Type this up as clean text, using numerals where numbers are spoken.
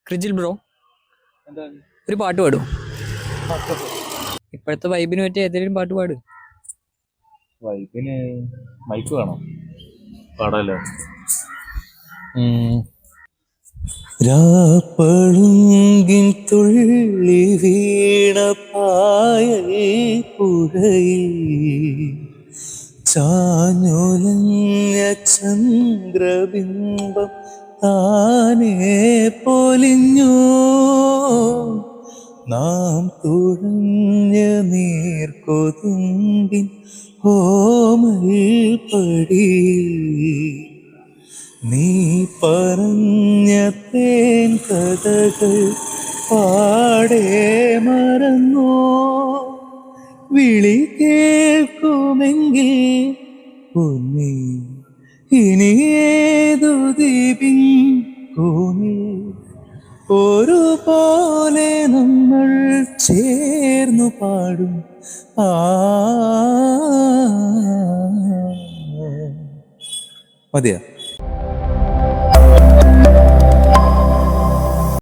ക്രിജിൽ bro എന്താണ് ഒരു പാട്ട് പാടും. ഇപ്പോഴത്തെ വൈബിന് പറ്റിയ ഏതെങ്കിലും പാട്ട് പാട്. വൈബിന് മൈക്ക് വേണം, പാടാലോ. രാപ്പളുങ്കിൻ തുള്ളി വീണ പായൽ പുഴയിൽ ചാഞ്ഞുലഞ്ഞ ചന്ദ്രബിംബം താനേ പൊലിഞ്ഞു. നാം തുഴഞ്ഞ നീർക്കൊതുമ്പിൻ ഓമൽ പടിയിൽ നീ പറഞ്ഞ തേൻ കഥകൾ പാടേ മറന്നോ. വിളി കേൾക്കുമെങ്കിൽ പൊന്നേ ഇനി ഏതു ദ്വീപിൻ കോണിൽ ഒരുപോലെ നമ്മൾ ചേർന്നു പാടും. മതിയാ.